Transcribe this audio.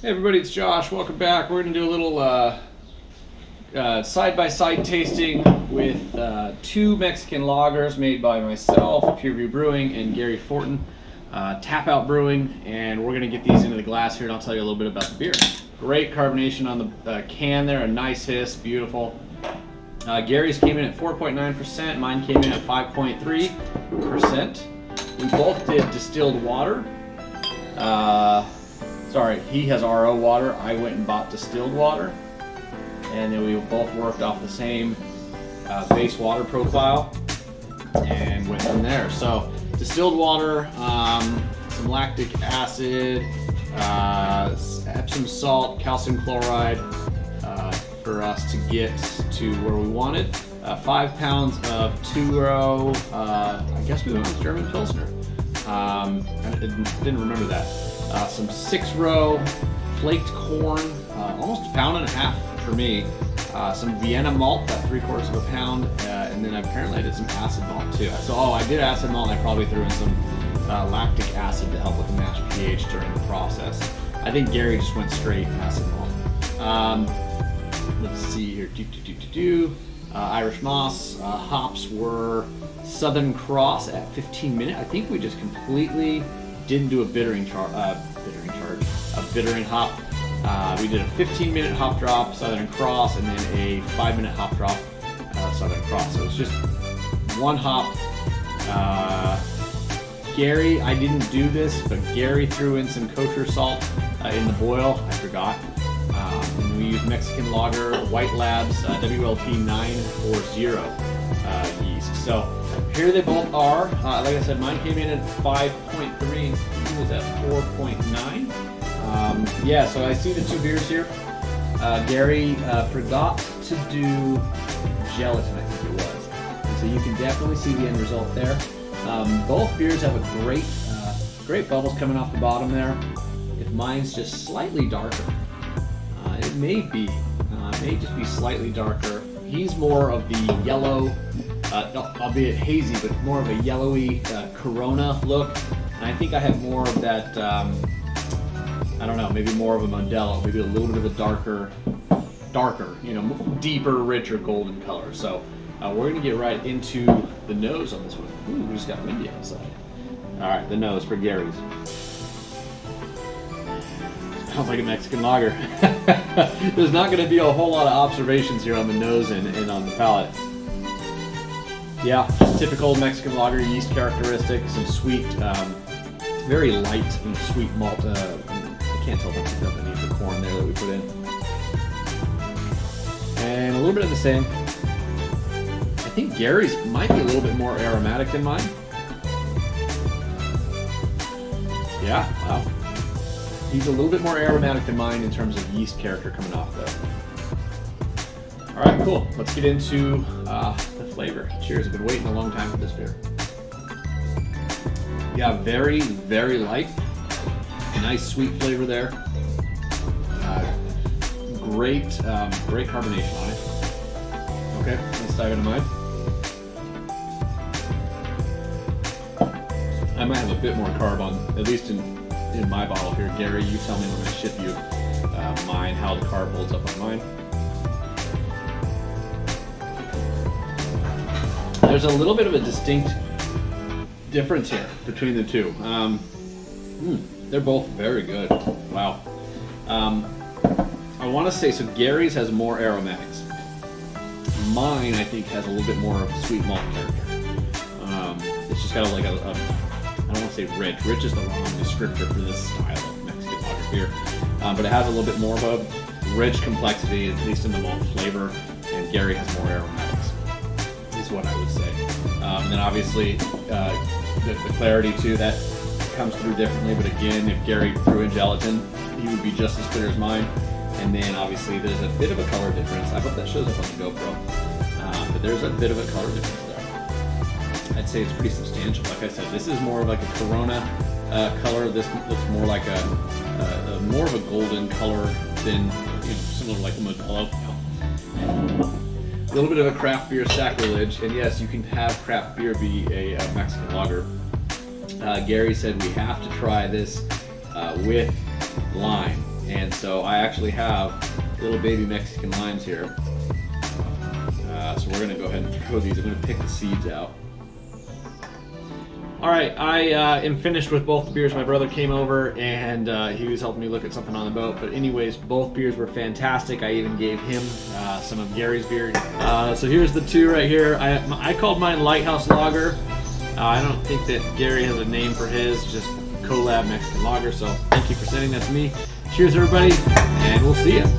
Hey everybody, it's Josh. Welcome back. We're going to do a little side-by-side tasting with two Mexican lagers made by myself, Pier View Brewing, and Gary Fortin, Untappd Brewing, and we're going to get these into the glass here and I'll tell you a little bit about the beer. Great carbonation on the can there, a nice hiss, beautiful. Gary's came in at 4.9%, mine came in at 5.3%. We both did distilled water. Sorry, he has RO water. I went and bought distilled water. And then we both worked off the same base water profile and went from there. So distilled water, some lactic acid, Epsom salt, calcium chloride for us to get to where we wanted. 5 pounds of 2-row, I guess we went with German Pilsner. I didn't remember that. Some 6-row flaked corn, almost 1.5 pounds for me. Some Vienna malt, about 3/4 pound, and then apparently I did some acid malt too. So I did acid malt, and I probably threw in some lactic acid to help with the mash pH during the process. I think Gary just went straight acid malt. Let's see here. Irish moss. Hops were Southern Cross at 15 minutes. I think we just completely didn't do a bittering hop. We did a 15-minute hop drop, Southern Cross, and then a 5-minute hop drop, Southern Cross. So it was just one hop. Gary, I didn't do this, but Gary threw in some kosher salt in the boil. I forgot. And we used Mexican lager, White Labs, WLP 940 yeast. So here they both are. Like I said, mine came in at 5.3 and Steve was at 4.9. Yeah, so I see the two beers here. Gary forgot to do gelatin, I think it was. And so you can definitely see the end result there. Both beers have a great bubbles coming off the bottom there. If mine's just slightly darker, it may just be slightly darker. He's more of the yellow, albeit hazy, but more of a yellowy Corona look. And I think I have more of that, I don't know, maybe more of a Modelo, maybe a little bit of a darker, deeper, richer golden color. So we're gonna get right into the nose on this one. Ooh, we just got windy outside. All right, the nose for Gary's. Smells like a Mexican lager. There's not going to be a whole lot of observations here on the nose and on the palate. Yeah, just typical Mexican lager yeast characteristic. Some sweet, very light and sweet malt. I can't tell if I picked up any of the corn there that we put in. And a little bit of the same. I think Gary's might be a little bit more aromatic than mine. Yeah, wow. He's a little bit more aromatic than mine in terms of yeast character coming off there. All right, cool. Let's get into the flavor. Cheers. I've been waiting a long time for this beer. Yeah, very, very light. Nice sweet flavor there. Great carbonation on it. Okay, let's dive into mine. I might have a bit more carb on, at least in my bottle here. Gary, you tell me when I ship you mine, how the carb holds up on mine. There's a little bit of a distinct difference here between the two. They're both very good. Wow. I want to say, so Gary's has more aromatics. Mine, I think, has a little bit more of sweet malt character. It's just got I don't want to say rich. Rich is the wrong descriptor for this style of Mexican lager beer. But it has a little bit more of a rich complexity, at least in the malt flavor, and Gary has more aromatics, is what I would say. And then obviously, the clarity too, that comes through differently, but again, if Gary threw in gelatin, he would be just as clear as mine. And then obviously there's a bit of a color difference. I hope that shows up on the GoPro. But there's a bit of a color difference there. I'd say it's pretty substantial. Like I said, this is more of like a Corona color. This looks more like more of a golden color than, similar like a Modelo. A little bit of a craft beer sacrilege, and yes, you can have craft beer be a Mexican lager. Gary said we have to try this with lime. And so I actually have little baby Mexican limes here. So we're gonna go ahead and throw these. I'm gonna pick the seeds out. All right, I am finished with both the beers. My brother came over and he was helping me look at something on the boat. But anyways, both beers were fantastic. I even gave him some of Gary's beer. So here's the two right here. I called mine Lighthouse Lager. I don't think that Gary has a name for his, just Collab Mexican Lager. So thank you for sending that to me. Cheers, everybody, and we'll see you.